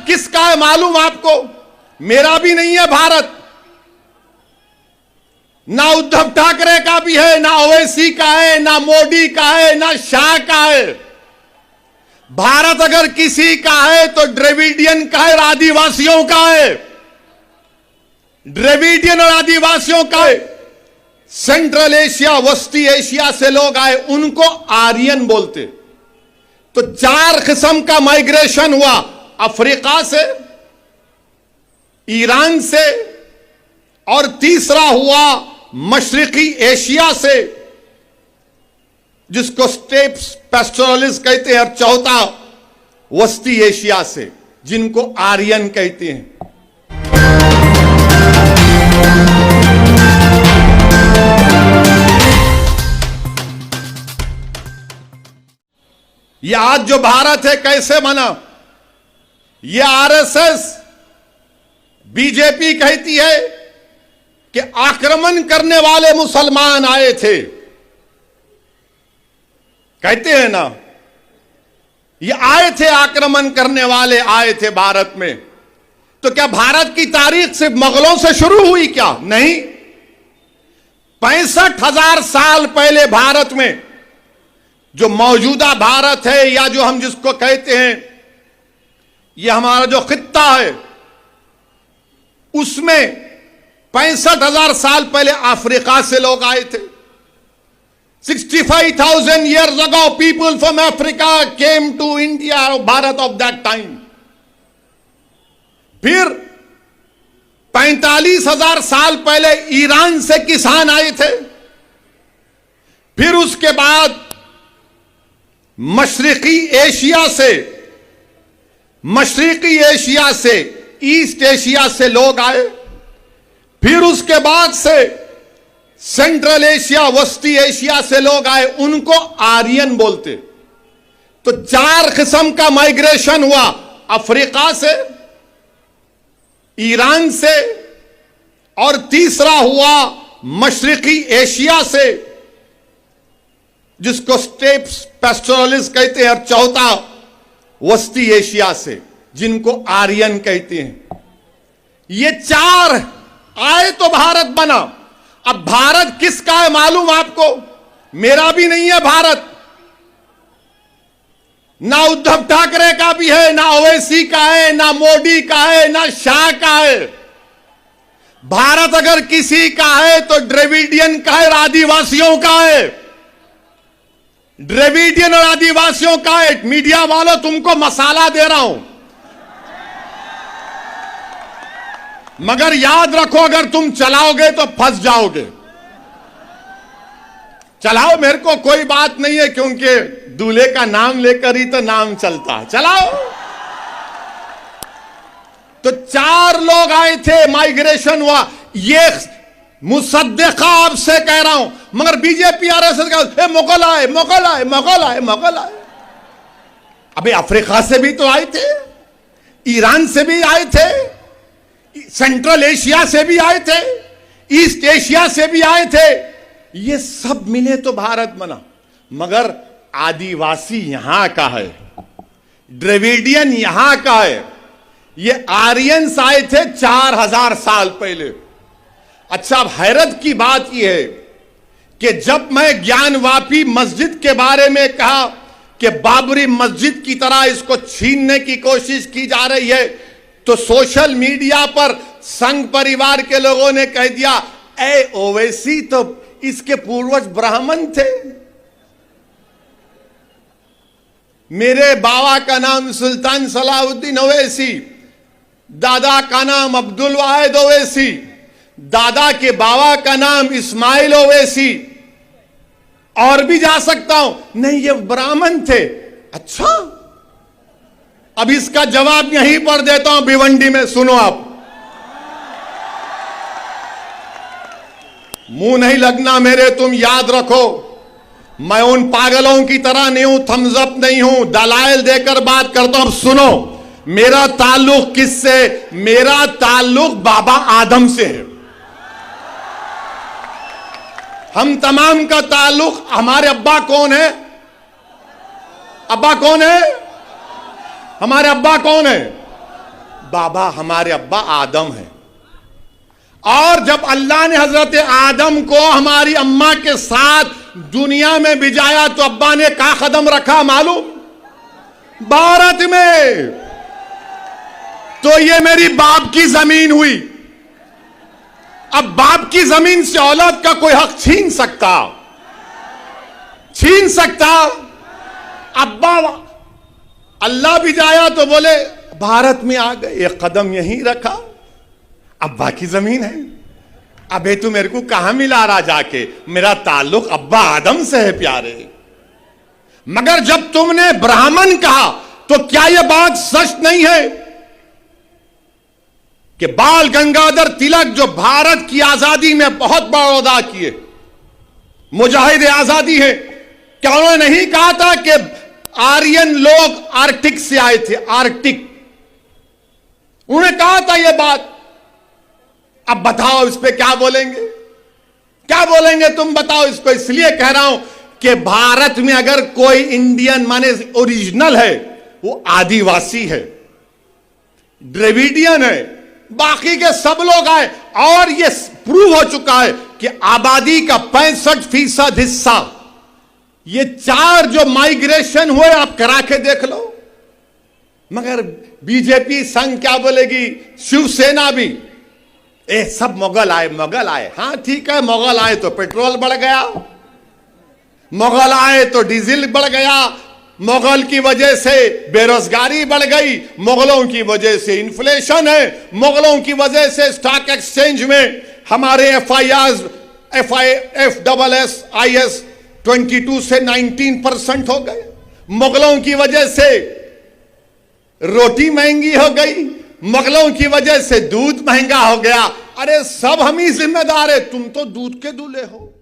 किसका है मालूम आपको? मेरा भी नहीं है भारत, ना उद्धव ठाकरे का भी है, ना ओवैसी का है, ना मोदी का है, ना शाह का है। भारत अगर किसी का है तो द्रविडियन का है और आदिवासियों का है। द्रविडियन और आदिवासियों का है। सेंट्रल एशिया, वस्ती एशिया से लोग आए, उनको आर्यन बोलते। तो 4 किस्म का माइग्रेशन हुआ, अफ्रीका से, ईरान से, और तीसरा हुआ मशरिकी एशिया से, जिसको स्टेप्स पैस्टोरलिस्ट कहते हैं, और चौथा वस्ती एशिया से, जिनको आर्यन कहते हैं। यह आज जो भारत है कैसे बना? यह आरएसएस, बीजेपी कहती है कि आक्रमण करने वाले मुसलमान आए थे, कहते हैं ना, ये आए थे, आक्रमण करने वाले आए थे भारत में। तो क्या भारत की तारीख सिर्फ मुगलों से शुरू हुई क्या? नहीं, 65,000 साल पहले भारत में, जो मौजूदा भारत है, या जो हम जिसको कहते हैं, यह हमारा जो खित्ता है, उसमें 65,000 साल पहले अफ्रीका से लोग आए थे। 65,000 years ago, people from Africa came to India, Bharat of that time. फिर 45,000 साल पहले ईरान से किसान आए थे। फिर उसके बाद मशरिकी एशिया से, ईस्ट एशिया से लोग आए। फिर उसके बाद से सेंट्रल एशिया, वस्ती एशिया से लोग आए, उनको आर्यन बोलते। तो 4 किस्म का माइग्रेशन हुआ, अफ्रीका से, ईरान से, और तीसरा हुआ मशरिकी एशिया से, जिसको स्टेप्स पैस्टोरलिस्ट कहते हैं, और चौथा वस्ती एशिया से, जिनको आर्यन कहते हैं। ये 4 आए तो भारत बना। अब भारत किसका है मालूम आपको? मेरा भी नहीं है भारत, ना उद्धव ठाकरे का भी है, ना ओवैसी का है, ना मोदी का है, ना शाह का है। भारत अगर किसी का है तो द्रविडियन का है और आदिवासियों का है। द्रविडियन और आदिवासियों का है। मीडिया वालों, तुमको मसाला दे रहा हूं, मगर याद रखो, अगर तुम चलाओगे तो फंस जाओगे। चलाओ, मेरे को कोई बात नहीं है, क्योंकि दूल्हे का नाम लेकर ही तो नाम चलता है। चलाओ। तो 4 लोग आए थे, माइग्रेशन हुआ। ये मुसद्दिका आपसे कह रहा हूं, मगर बीजेपी आरएसएस का मुगल आए, मुगल आए, मुगल आए, मुगल आए। अबे अफ्रीका से भी तो आए थे, ईरान से भी आए थे, सेंट्रल एशिया से भी आए थे, ईस्ट एशिया से भी आए थे। ये सब मिले तो भारत बना। मगर आदिवासी यहां का है, द्रविडियन यहां का है। ये आर्यंस आए थे 4,000 साल पहले। अच्छा, अब हैरत की बात यह है कि जब मैं ज्ञानवापी मस्जिद के बारे में कहा कि बाबरी मस्जिद की तरह इसको छीनने की कोशिश की जा रही है, तो सोशल मीडिया पर संघ परिवार के लोगों ने कह दिया, ए ओवैसी तो इसके पूर्वज ब्राह्मण थे। मेरे बाबा का नाम सुल्तान सलाहुद्दीन ओवैसी, दादा का नाम अब्दुल वाहिद ओवैसी, दादा के बाबा का नाम इस्माइल ओवैसी, और भी जा सकता हूं। नहीं, ये ब्राह्मण थे। अच्छा, अब इसका जवाब यहीं पर देता हूं, भिवंडी में। सुनो आप, मुंह नहीं लगना मेरे, तुम याद रखो, मैं उन पागलों की तरह नहीं हूं, थम्स अप नहीं हूं, दलाइल देकर बात करता हूं। अब सुनो, मेरा ताल्लुक किससे? मेरा ताल्लुक बाबा आदम से है। हम तमाम का ताल्लुक, हमारे अब्बा कौन है? अब्बा कौन है? हमारे अब्बा कौन है? बाबा हमारे अब्बा आदम हैं। और जब अल्लाह ने हजरत आदम को हमारी अम्मा के साथ दुनिया में भिजाया तो अब्बा ने कहा कदम रखा मालूम? भारत में। तो ये मेरी बाप की जमीन हुई। अब बाप की जमीन से औलाद का कोई हक छीन सकता? छीन सकता? अब्बा अल्लाह भी जाया तो बोले भारत में आ गए, एक कदम यहीं रखा, अब्बा की जमीन है। अबे तू मेरे को कहां मिला रहा जाके? मेरा ताल्लुक अब्बा आदम से है प्यारे। मगर जब तुमने ब्राह्मण कहा तो क्या यह बात सच नहीं है कि बाल गंगाधर तिलक जो भारत की आजादी में बहुत बड़ा अदा किए, मुजाहिद आजादी है, क्या उन्होंने नहीं कहा था कि आर्यन लोग आर्कटिक से आए थे? आर्कटिक उन्होंने कहा था यह बात। अब बताओ इस पे क्या बोलेंगे? क्या बोलेंगे तुम बताओ इसको? इसलिए कह रहा हूं कि भारत में अगर कोई इंडियन माने ओरिजिनल है वो आदिवासी है, द्रविडियन है, बाकी के सब लोग आए। और ये प्रूव हो चुका है कि आबादी का 65% हिस्सा ये 4 जो माइग्रेशन हुए आप करा के देख लो। मगर बीजेपी संघ क्या बोलेगी, शिवसेना भी, सब मुगल आए, मुगल आए। हां ठीक है, मुगल आए तो पेट्रोल बढ़ गया, मुगल आए तो डीजल बढ़ गया, मुगल की वजह से बेरोजगारी बढ़ गई, मुगलों की वजह से इन्फ्लेशन है, मुगलों की वजह से स्टॉक एक्सचेंज में हमारे FIS 22 से 19% हो गए, मुगलों की वजह से रोटी महंगी हो गई, मुगलों की वजह से दूध महंगा हो गया। अरे सब हम ही जिम्मेदार है, तुम तो दूध के दूल्हे हो।